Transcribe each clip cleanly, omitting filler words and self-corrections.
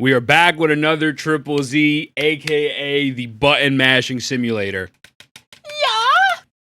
We are back with another Triple Z, aka the button mashing simulator.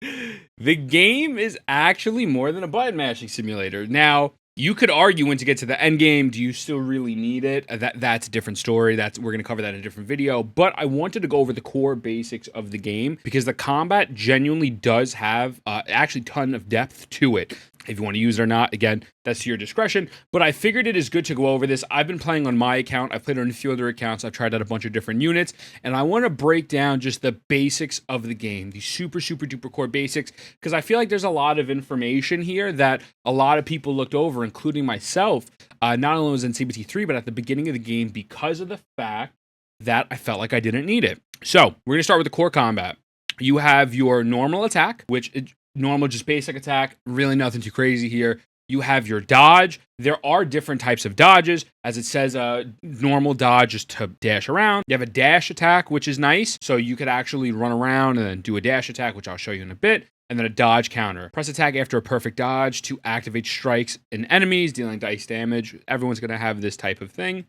Yeah! The game is actually more than a button mashing simulator. Now, you could argue when to get to the end game, do you still really need it? That's a different story. We're going to cover that in a different video. But I wanted to go over the core basics of the game because the combat genuinely does have actually a ton of depth to it. If you want to use it or not, again, that's to your discretion. But I figured it is good to go over this. I've been playing on my account. I've played on a few other accounts. I've tried out a bunch of different units. And I want to break down just the basics of the game. The super, super duper core basics. Because I feel like there's a lot of information here that a lot of people looked over, including myself. Not only was in CBT3, but at the beginning of the game because of the fact that I felt like I didn't need it. So, we're going to start with the core combat. You have your normal attack, which... normal, just basic attack, really nothing too crazy here. You have your dodge. There are different types of dodges. As it says, normal dodge just to dash around. You have a dash attack, which is nice. So you could actually run around and then do a dash attack, which I'll show you in a bit. And then a dodge counter. Press attack after a perfect dodge to activate strikes in enemies, dealing dice damage. Everyone's going to have this type of thing.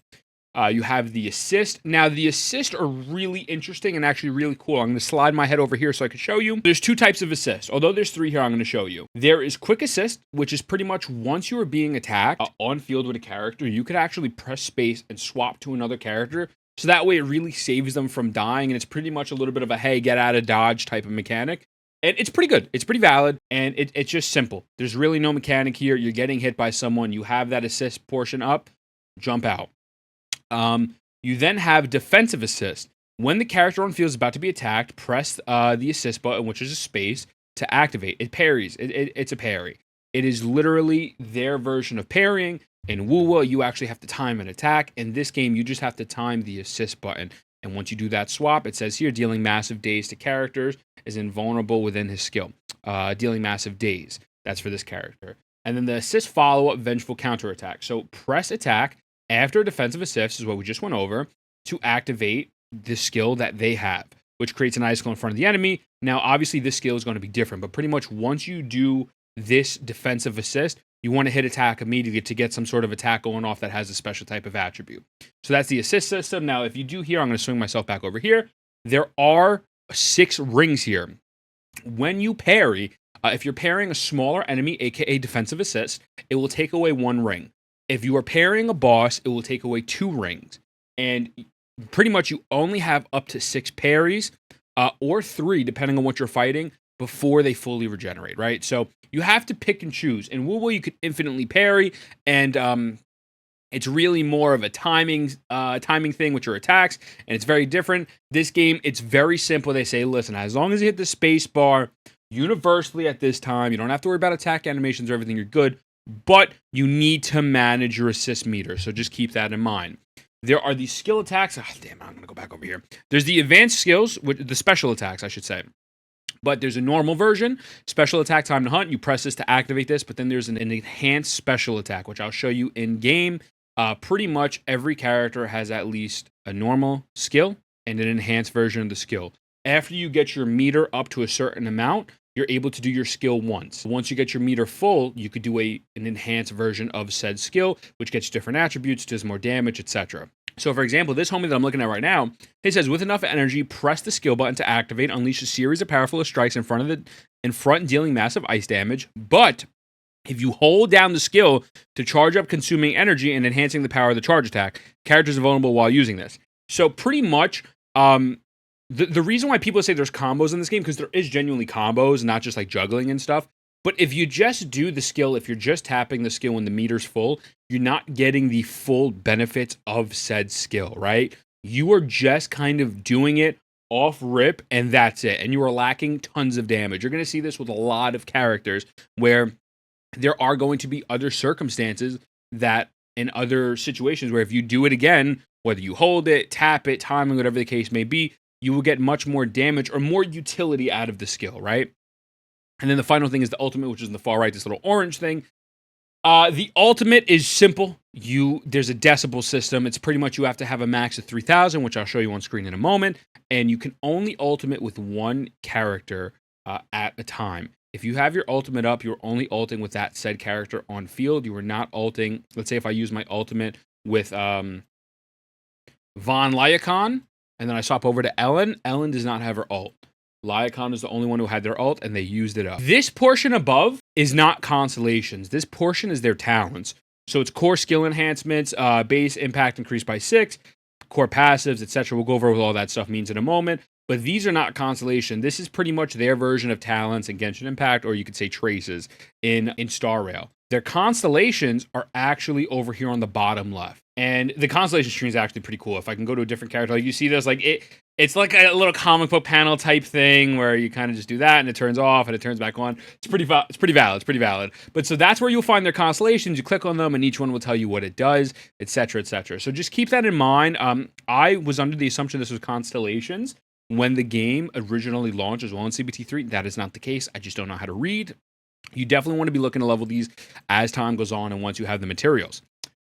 You have the assist. Now, the assist are really interesting and actually really cool. I'm going to slide my head over here so I can show you. There's two types of assist. Although there's three here, I'm going to show you. There is quick assist, which is pretty much once you are being attacked on field with a character, you could actually press space and swap to another character. So that way it really saves them from dying. And it's pretty much a little bit of a, hey, get out of dodge type of mechanic. And it's pretty good. It's pretty valid. And it's just simple. There's really no mechanic here. You're getting hit by someone. You have that assist portion up. Jump out. You then have defensive assist. When the character on field is about to be attacked, press the assist button, which is a space, to activate. It parries. It's a parry. It is literally their version of parrying. In Wuwa, you actually have to time an attack. In this game, you just have to time the assist button. And once you do that swap, it says here, dealing massive daze to characters is invulnerable within his skill. Dealing massive daze. That's for this character. And then the assist follow-up, vengeful counterattack. So press attack after a defensive assist is what we just went over to activate the skill that they have, which creates an icicle in front of the enemy. Now, obviously, this skill is going to be different, but pretty much once you do this defensive assist, you want to hit attack immediately to get some sort of attack going off that has a special type of attribute. So that's the assist system. Now, if you do here, I'm going to swing myself back over here. There are 6 rings here. When you parry, if you're parrying a smaller enemy, aka defensive assist, it will take away 1 ring. If you are parrying a boss, it will take away 2 rings. And pretty much you only have up to 6 parries, or 3, depending on what you're fighting, before they fully regenerate, right? So you have to pick and choose. In Wuwa, you could infinitely parry, and it's really more of a timing thing with your attacks, and it's very different. This game, it's very simple. They say, listen, as long as you hit the space bar universally at this time, you don't have to worry about attack animations or everything, you're good. But you need to manage your assist meter, so just keep that in mind. There are these skill attacks. Oh, damn, I'm going to go back over here. There's the advanced skills, the special attacks, I should say. But there's a normal version, special attack, time to hunt. You press this to activate this, but then there's an enhanced special attack, which I'll show you in game. Pretty much every character has at least a normal skill and an enhanced version of the skill. After you get your meter up to a certain amount, you're able to do your skill once. Once you get your meter full, you could do an enhanced version of said skill, which gets different attributes, does more damage, etc. So for example, this homie that I'm looking at right now, it says, with enough energy, press the skill button to activate, unleash a series of powerful strikes in front dealing massive ice damage. But if you hold down the skill to charge up consuming energy and enhancing the power of the charge attack, characters are vulnerable while using this. So pretty much, the reason why people say there's combos in this game, because there is genuinely combos, not just like juggling and stuff. But if you just do the skill, if you're just tapping the skill when the meter's full, you're not getting the full benefits of said skill, right? You are just kind of doing it off rip, and that's it. And you are lacking tons of damage. You're going to see this with a lot of characters where there are going to be other circumstances that in other situations where if you do it again, whether you hold it, tap it, timing, whatever the case may be, you will get much more damage or more utility out of the skill, right? And then the final thing is the ultimate, which is in the far right, this little orange thing. The ultimate is simple. There's a decibel system. It's pretty much you have to have a max of 3,000, which I'll show you on screen in a moment. And you can only ultimate with 1 character at a time. If you have your ultimate up, you're only ulting with that said character on field. You are not ulting. Let's say if I use my ultimate with Von Lyacon, and then I swap over to Ellen. Ellen does not have her ult. Lyacon is the only one who had their ult, and they used it up. This portion above is not constellations. This portion is their talents. So it's core skill enhancements, base impact increased by 6, core passives, etc. We'll go over what all that stuff means in a moment. But these are not constellation. This is pretty much their version of talents in Genshin Impact, or you could say traces in Star Rail. Their constellations are actually over here on the bottom left. And the constellation screen is actually pretty cool. If I can go to a different character, like you see this, like it's like a little comic book panel type thing where you kind of just do that and it turns off and it turns back on. It's pretty valid. But so that's where you'll find their constellations. You click on them and each one will tell you what it does, etc., etc. So just keep that in mind. I was under the assumption this was constellations when the game originally launched as well in CBT3. That is not the case. I just don't know how to read. You definitely want to be looking to level these as time goes on and once you have the materials.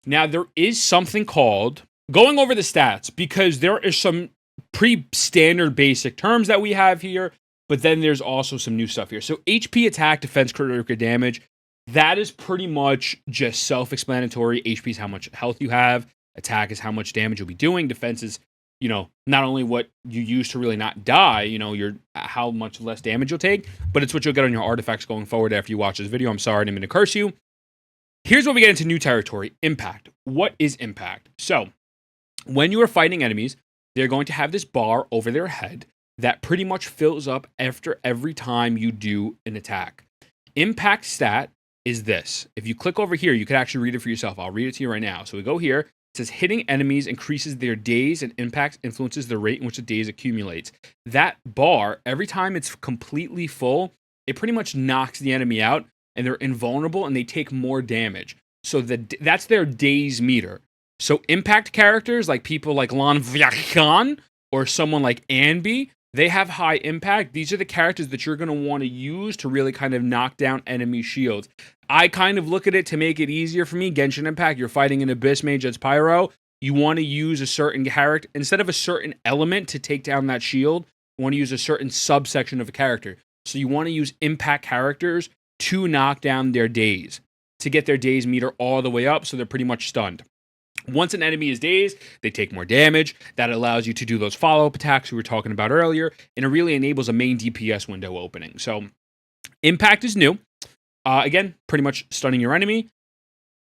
Now, there is something called going over the stats, because there is some pretty standard basic terms that we have here, but then there's also some new stuff here. So HP, attack, defense, critical damage, that is pretty much just self-explanatory. HP is how much health you have. Attack is how much damage you'll be doing. Defense is, not only what you use to really not die, how much less damage you'll take, but it's what you'll get on your artifacts going forward after you watch this video. I'm sorry, I didn't mean to curse you. Here's where we get into new territory, impact. What is impact? So, when you are fighting enemies, they're going to have this bar over their head that pretty much fills up after every time you do an attack. Impact stat is this. If you click over here, you can actually read it for yourself. I'll read it to you right now. So we go here. It says hitting enemies increases their daze and impact influences the rate in which the daze accumulates. That bar, every time it's completely full, it pretty much knocks the enemy out and they're invulnerable and they take more damage. So that's their daze meter. So impact characters, like people like Lan Vyakan or someone like Anby, they have high impact. These are the characters that you're going to want to use to really kind of knock down enemy shields. I kind of look at it to make it easier for me. Genshin Impact, you're fighting an Abyss Mage that's Pyro. You want to use a certain character. Instead of a certain element to take down that shield, you want to use a certain subsection of a character. So you want to use impact characters to knock down their daze, to get their daze meter all the way up so they're pretty much stunned. Once an enemy is dazed, they take more damage. That allows you to do those follow-up attacks we were talking about earlier, and it really enables a main DPS window opening. So, impact is new. Again, pretty much stunning your enemy.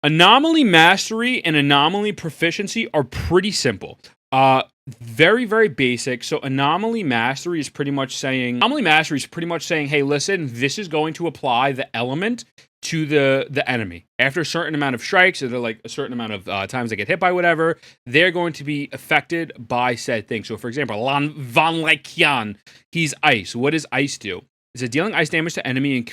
Anomaly Mastery and Anomaly Proficiency are pretty simple. Very, very basic. So, Anomaly Mastery is pretty much saying, hey, listen, this is going to apply the element to the enemy. After a certain amount of strikes, or like a certain amount of times they get hit by whatever, they're going to be affected by said thing. So, for example, Van Lykian, he's ice. What does ice do? It says dealing ice damage to enemy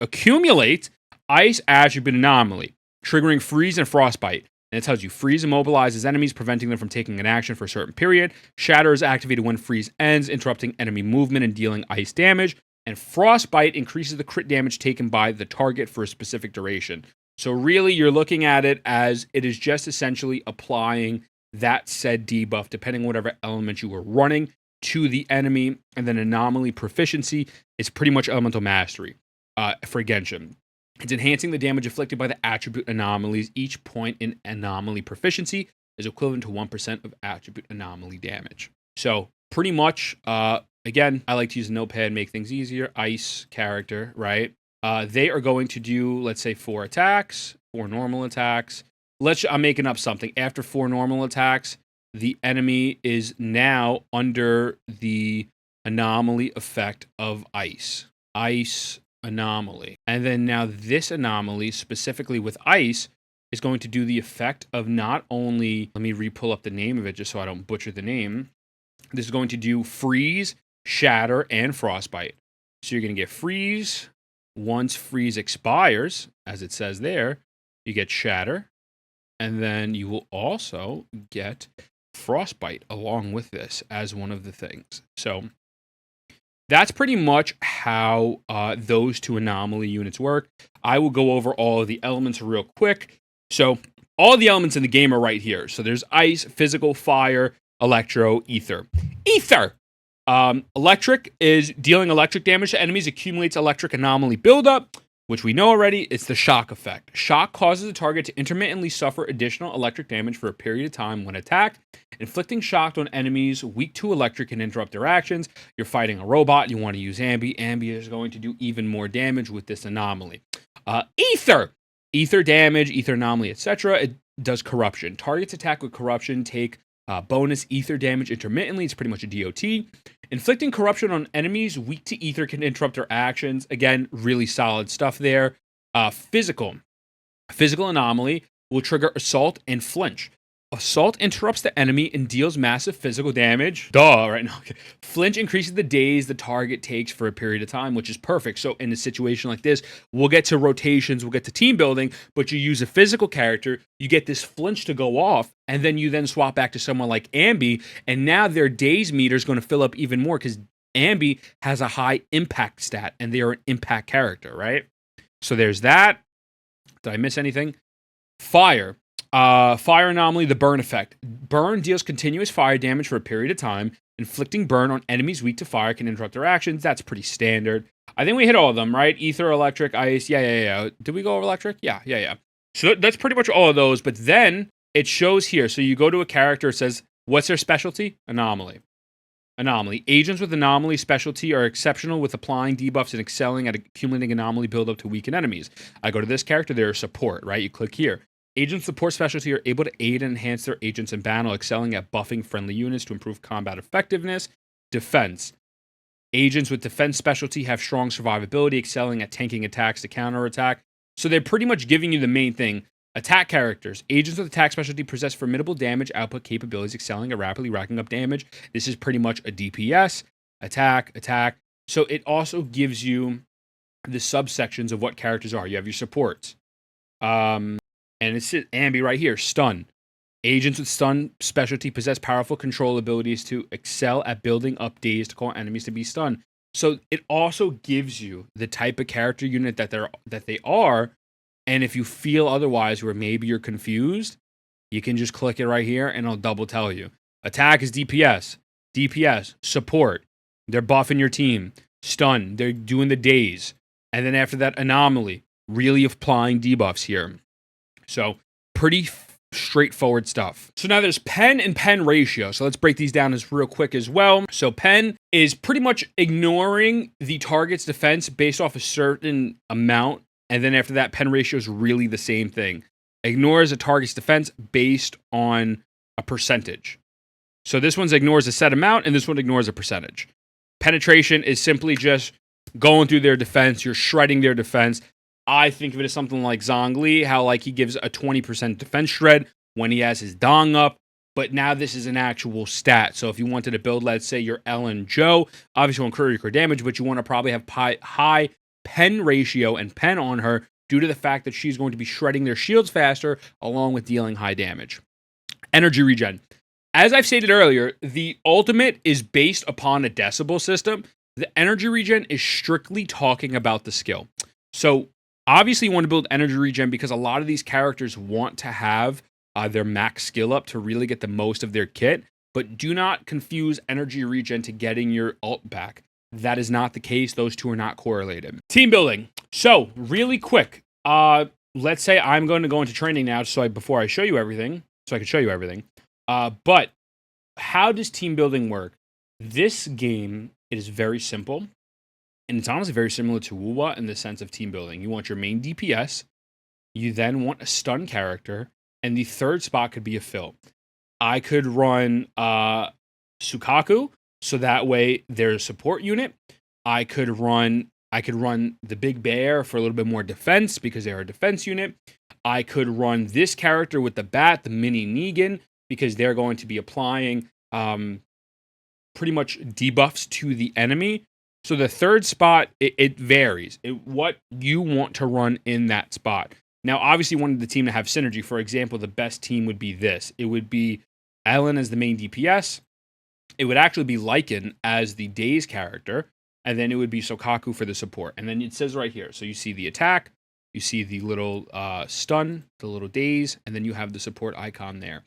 accumulates ice attribute anomaly, triggering freeze and frostbite. And it tells you freeze immobilizes enemies, preventing them from taking an action for a certain period. Shatter is activated when freeze ends, interrupting enemy movement and dealing ice damage. And frostbite increases the crit damage taken by the target for a specific duration. So really, you're looking at it as it is just essentially applying that said debuff, depending on whatever element you were running, to the enemy. And then anomaly proficiency is pretty much elemental mastery for Genshin. It's enhancing the damage inflicted by the attribute anomalies. Each point in anomaly proficiency is equivalent to 1% of attribute anomaly damage. So pretty much, again, I like to use a notepad, make things easier. Ice character, right? They are going to do, let's say, 4 attacks, 4 normal attacks. I'm making up something. After 4 normal attacks, the enemy is now under the anomaly effect of ice. Ice anomaly. And then now this anomaly, specifically with ice, is going to do the effect of not only, let me re-pull up the name of it just so I don't butcher the name. This is going to do freeze, shatter, and frostbite. So you're going to get freeze. Once freeze expires, as it says there, you get shatter. And then you will also get frostbite along with this as one of the things. So that's pretty much how those 2 anomaly units work. I will go over all of the elements real quick. So all the elements in the game are right here. So there's ice, physical, fire, electro, ether. Ether! Electric is dealing electric damage to enemies, accumulates electric anomaly buildup. which we know already. It's the shock effect. Shock causes the target to intermittently suffer additional electric damage for a period of time when attacked. Inflicting shock on enemies weak to electric can interrupt their actions. You're fighting a robot, you want to use Ambi. Ambi is going to do even more damage with this anomaly. Ether! Ether damage, ether anomaly, etc. It does corruption. Targets attack with corruption take bonus ether damage intermittently. It's pretty much a DOT. Inflicting corruption on enemies weak to ether can interrupt their actions. Again, really solid stuff there. Physical anomaly will trigger assault and flinch. Assault interrupts the enemy and deals massive physical damage. Right now. Okay. Flinch increases the days the target takes for a period of time, which is perfect. So in a situation like this, we'll get to rotations, we'll get to team building, but you use a physical character, you get this flinch to go off, and then you then swap back to someone like Ambi, and now their days meter is going to fill up even more because Ambi has a high impact stat, and they are an impact character, right? So there's that. Did I miss anything? Fire. Fire anomaly, the burn effect. Burn deals continuous fire damage for a period of time. Inflicting burn on enemies weak to fire can interrupt their actions. That's pretty standard. I think we hit all of them, right? Ether, electric, ice. Yeah. Did we go over electric? Yeah. So that's pretty much all of those. But then it shows here. So you go to a character, it says, what's their specialty? Anomaly. Agents with anomaly specialty are exceptional with applying debuffs and excelling at accumulating anomaly buildup to weaken enemies. I go to this character, they're support, right? You click here. Agents support specialty are able to aid and enhance their agents in battle, excelling at buffing friendly units to improve combat effectiveness. Defense. Agents with defense specialty have strong survivability, excelling at tanking attacks to counterattack. So they're pretty much giving you the main thing. Attack characters. Agents with attack specialty possess formidable damage output capabilities, excelling at rapidly racking up damage. This is pretty much a DPS. Attack. So it also gives you the subsections of what characters are. You have your supports. And it's Ambi right here, stun. Agents with stun specialty possess powerful control abilities to excel at building up days to cause enemies to be stunned. So it also gives you the type of character unit that they are. And if you feel otherwise, where maybe you're confused, you can just click it right here and it'll double tell you. Attack is DPS. Support. They're buffing your team. Stun. They're doing the days. And then after that, anomaly. Really applying debuffs here. So pretty straightforward stuff. So now there's pen and pen ratio. So let's break these down as real quick as well. So pen is pretty much ignoring the target's defense based off a certain amount. And then after that, pen ratio is really the same thing. Ignores a target's defense based on a percentage. So this one ignores a set amount and this one ignores a percentage. Penetration is simply just going through their defense. You're shredding their defense. I think of it as something like Zhongli, how like he gives a 20% defense shred when he has his dong up, but now this is an actual stat. So if you wanted to build, let's say your Ellen Joe, obviously you want critical damage, but you want to probably have high pen ratio and pen on her due to the fact that she's going to be shredding their shields faster along with dealing high damage. Energy regen. As I've stated earlier, the ultimate is based upon a decibel system. The energy regen is strictly talking about the skill. So obviously, you want to build energy regen because a lot of these characters want to have their max skill up to really get the most of their kit, but do not confuse energy regen to getting your ult back. That is not the case. Those two are not correlated. Team building. So, really quick, let's say I'm going to go into training now before I show you everything, so I can show you everything. But how does team building work? This game, it is very simple. And it's honestly very similar to Wuwa in the sense of team building. You want your main DPS, you then want a stun character, and the third spot could be a fill. I could run Sukaku, so that way there's a support unit. I could run the Big Bear for a little bit more defense because they're a defense unit. I could run this character with the Bat, the Mini Negan, because they're going to be applying pretty much debuffs to the enemy. So the third spot, it varies. What you want to run in that spot. Now, obviously, you wanted the team to have synergy. For example, the best team would be this. It would be Ellen as the main DPS. It would actually be Lycan as the Daze character. And then it would be Sokaku for the support. And then it says right here. So you see the attack. You see the little stun, the little Daze. And then you have the support icon there.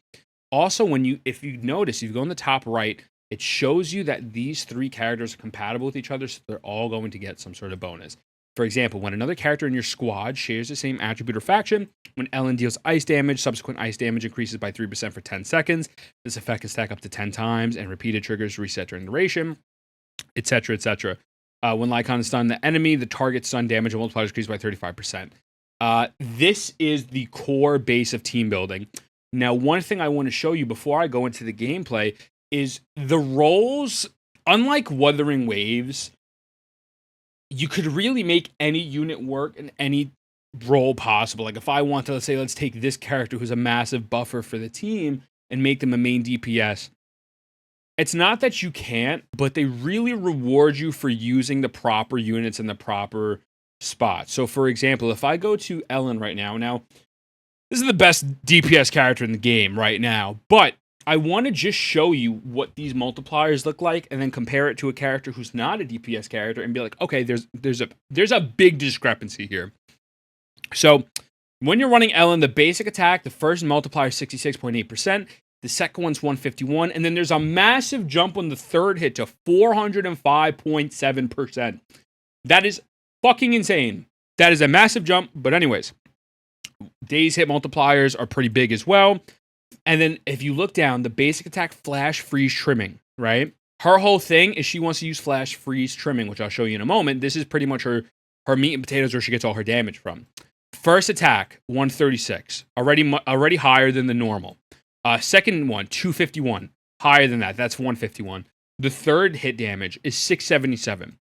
Also, if you notice, if you go in the top right, it shows you that these three characters are compatible with each other, so they're all going to get some sort of bonus. For example, when another character in your squad shares the same attribute or faction, when Ellen deals ice damage, subsequent ice damage increases by 3% for 10 seconds. This effect can stack up to 10 times, and repeated triggers reset during duration, etc., etc. When Lycon stuns the enemy, the target stun damage and multiplier increases by 35%. This is the core base of team building. Now, one thing I want to show you before I go into the gameplay is the roles, unlike Wuthering Waves, you could really make any unit work in any role possible. Like if I want to, let's say, let's take this character who's a massive buffer for the team and make them a main DPS. It's not that you can't, but they really reward you for using the proper units in the proper spot. So for example, if I go to Ellen right now, this is the best DPS character in the game right now, but I want to just show you what these multipliers look like and then compare it to a character who's not a DPS character and be like, okay, there's a big discrepancy here. So when you're running Ellen, the basic attack, the first multiplier is 66.8%, the second one's 151, and then there's a massive jump on the third hit to 405.7%. That is fucking insane. That is a massive jump, but anyways, Daze hit multipliers are pretty big as well. And then if you look down, the basic attack, flash, freeze, trimming, right? Her whole thing is she wants to use flash, freeze, trimming, which I'll show you in a moment. This is pretty much her meat and potatoes where she gets all her damage from. First attack, 136, already higher than the normal. Second one, 251, higher than that. That's 151. The third hit damage is 677.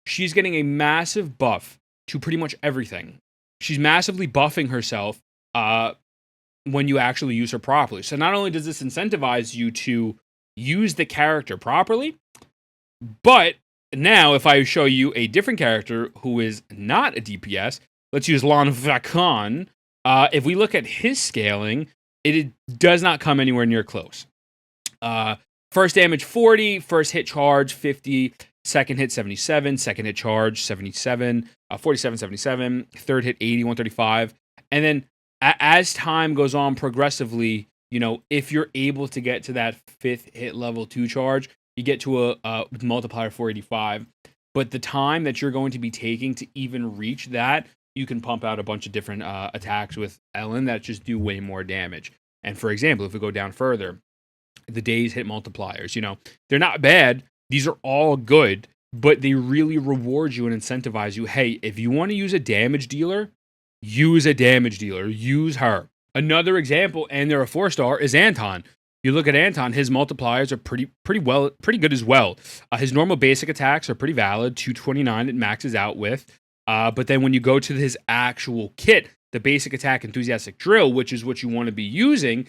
She's getting a massive buff to pretty much everything. She's massively buffing herself when you actually use her properly. So not only does this incentivize you to use the character properly, but now if I show you a different character who is not a DPS, let's use Lonvacon. If we look at his scaling, it does not come anywhere near close. First damage 40, first hit charge 50, second hit 77, second hit charge 77, 47, 77, third hit 80, 135. And then as time goes on progressively, you know, if you're able to get to that fifth hit level 2 charge, you get to a multiplier 485. But the time that you're going to be taking to even reach that, you can pump out a bunch of different attacks with Ellen that just do way more damage. And for example, if we go down further, the Daze hit multipliers, you know, they're not bad. These are all good, but they really reward you and incentivize you. Hey, if you want to use a damage dealer, use a damage dealer. Use her. Another example, and they're a 4-star, is Anton. You look at Anton, his multipliers are pretty good as well. His normal basic attacks are pretty valid, 229 it maxes out with. But then when you go to his actual kit, the basic attack enthusiastic drill, which is what you want to be using,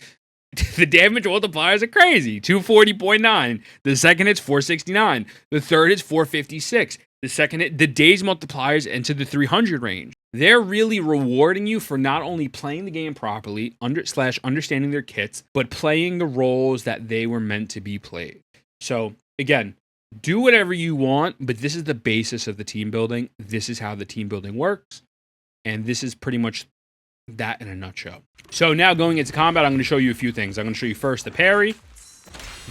the damage multipliers are crazy, 240.9. The second hit's 469. The third hit's 456. The second hit, the Daze multipliers into the 300 range. They're really rewarding you for not only playing the game properly, understanding their kits, but playing the roles that they were meant to be played. So again, do whatever you want, but this is the basis of the team building. This is how the team building works. And this is pretty much that in a nutshell. So now going into combat, I'm going to show you a few things. I'm going to show you first the parry.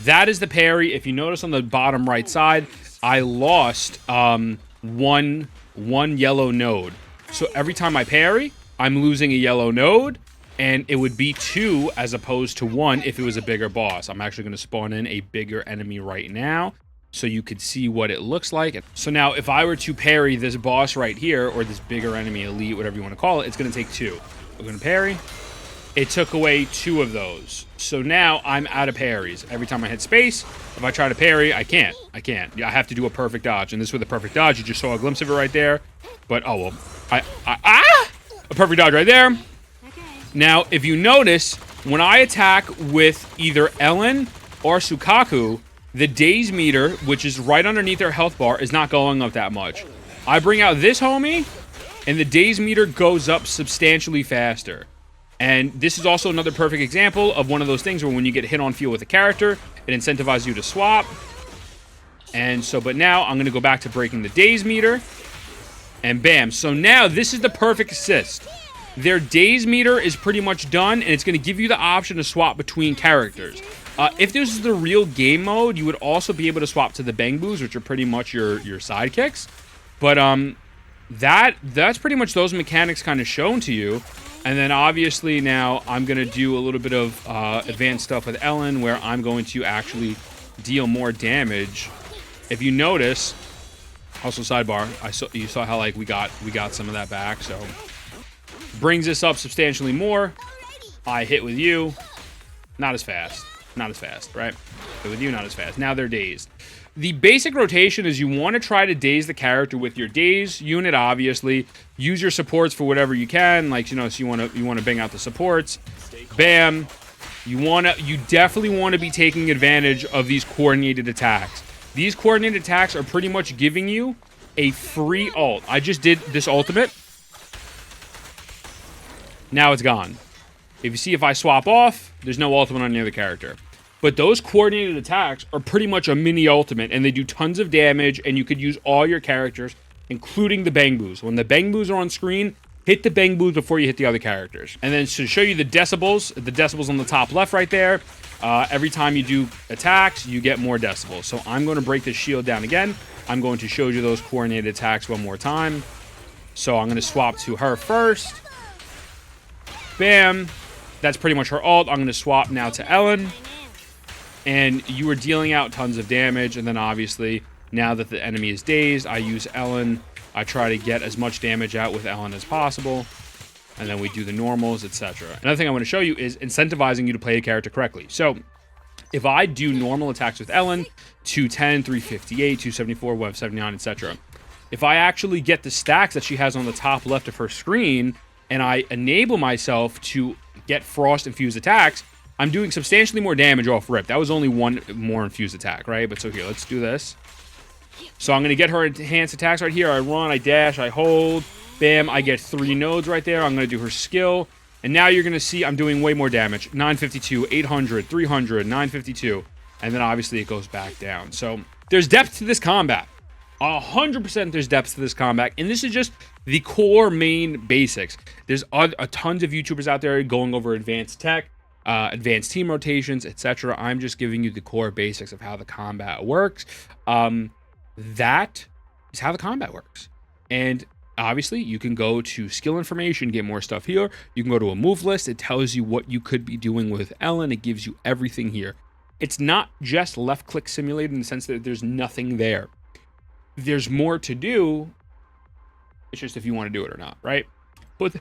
That is the parry. If you notice on the bottom right side, I lost one yellow node. So every time I parry, I'm losing a yellow node, and it would be 2 as opposed to 1 if it was a bigger boss. I'm actually going to spawn in a bigger enemy right now so you could see what it looks like. So now if I were to parry this boss right here, or this bigger enemy, elite, whatever you want to call it, it's going to take 2. We're going to parry. It took away 2 of those. So now I'm out of parries. Every time I hit space, if I try to parry, I can't. I have to do a perfect dodge. And this with a perfect dodge, you just saw a glimpse of it right there. But, oh, well. A perfect dodge right there. Now, if you notice, when I attack with either Ellen or Sukaku, the Daze meter, which is right underneath their health bar, is not going up that much. I bring out this homie, and the Daze meter goes up substantially faster. And this is also another perfect example of one of those things where when you get hit on field with a character, it incentivizes you to swap. And so, but now I'm going to go back to breaking the Daze meter. And bam. So now this is the perfect assist. Their Daze meter is pretty much done, and it's going to give you the option to swap between characters. If this is the real game mode, you would also be able to swap to the Bang Boos, which are pretty much your sidekicks. But that's pretty much those mechanics kind of shown to you. And then obviously now I'm going to do a little bit of advanced stuff with Ellen, where I'm going to actually deal more damage. If you notice, also sidebar, you saw how like we got some of that back, so brings this up substantially more. I hit with you, not as fast, right? Hit with you, not as fast. Now they're dazed. The basic rotation is you want to try to daze the character with your daze unit, obviously. Use your supports for whatever you can, like, you know, so you want to bang out the supports. Bam. You definitely want to be taking advantage of these coordinated attacks. These coordinated attacks are pretty much giving you a free ult. I just did this ultimate. Now it's gone. If you see, if I swap off, there's no ultimate on the other character. But those coordinated attacks are pretty much a mini ultimate, and they do tons of damage, and you could use all your characters, including the bang boos. When the bang boos are on screen, hit the bang boos before you hit the other characters. And then to show you the decibels on the top left right there, every time you do attacks, you get more decibels. So I'm going to break this shield down again. I'm going to show you those coordinated attacks one more time. So I'm going to swap to her first. Bam. That's pretty much her ult. I'm going to swap now to Ellen. And you are dealing out tons of damage. And then obviously, now that the enemy is dazed, I use Ellen. I try to get as much damage out with Ellen as possible. And then we do the normals, etc. Another thing I want to show you is incentivizing you to play a character correctly. So if I do normal attacks with Ellen, 210, 358, 274, 179, etc. If I actually get the stacks that she has on the top left of her screen, and I enable myself to get frost infused attacks, I'm doing substantially more damage off rip. That was only one more infused attack, right? But so here, let's do this. So I'm going to get her enhanced attacks right here. I run, I dash, I hold. Bam, I get 3 nodes right there. I'm going to do her skill. And now you're going to see I'm doing way more damage. 952, 800, 300, 952. And then obviously it goes back down. So there's depth to this combat. 100% there's depth to this combat. And this is just the core main basics. There's a tons of YouTubers out there going over advanced tech, advanced team rotations, etc. I'm just giving you the core basics of how the combat works. That is how the combat works. And obviously, you can go to skill information, get more stuff here. You can go to a move list. It tells you what you could be doing with Ellen. It gives you everything here. It's not just left-click simulated in the sense that there's nothing there. There's more to do. It's just if you want to do it or not, right? But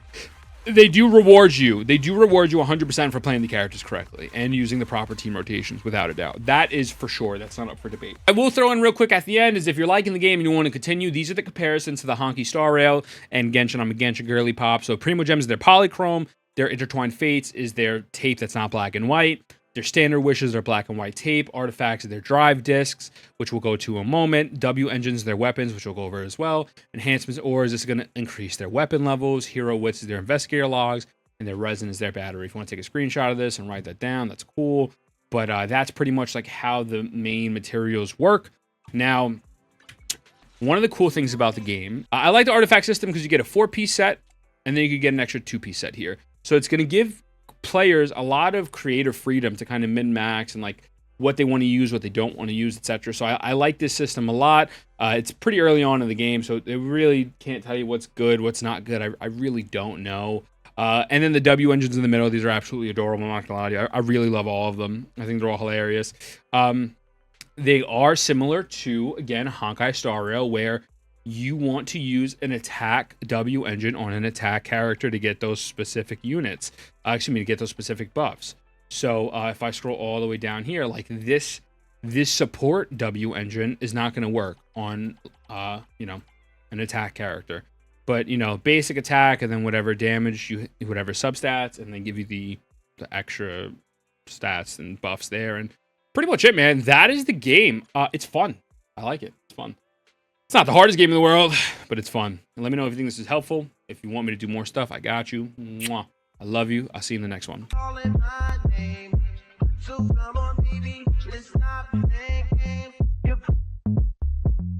they do reward you. They do reward you 100% for playing the characters correctly and using the proper team rotations, without a doubt. That is for sure. That's not up for debate. I will throw in real quick at the end is if you're liking the game and you want to continue, these are the comparisons to the Honky Star Rail and Genshin. I'm a Genshin girly pop. So Primo Gems is their polychrome. Their Intertwined Fates is their tape that's not black and white. Their Standard Wishes are black and white tape. Artifacts are their drive discs, which we'll go to in a moment. W Engines, their weapons, which we'll go over as well. Enhancements ores, this is going to increase their weapon levels. Hero Wits is their investigator logs. And their resin is their battery. If you want to take a screenshot of this and write that down, that's cool. But that's pretty much like how the main materials work. Now, one of the cool things about the game, I like the artifact system because you get a 4-piece set, and then you could get an extra 2-piece set here. So it's going to give players a lot of creative freedom to kind of min-max and like what they want to use, what they don't want to use, etc. So I like this system a lot. It's pretty early on in the game, so it really can't tell you what's good, what's not good. I really don't know. And then the W engines in the middle, these are absolutely adorable. I'm not gonna lie to you. I really love all of them. I think they're all hilarious. They are similar to, again, Honkai Star Rail, where you want to use an attack W engine on an attack character to get those specific units. To get those specific buffs. So if I scroll all the way down here, like this support W engine is not going to work on, an attack character. But, basic attack and then whatever damage, whatever substats, and then give you the extra stats and buffs there. And pretty much it, man. That is the game. It's fun. I like it. It's fun. It's not the hardest game in the world, but it's fun. And let me know if you think this is helpful. If you want me to do more stuff, I got you. Mwah. I love you. I'll see you in the next one.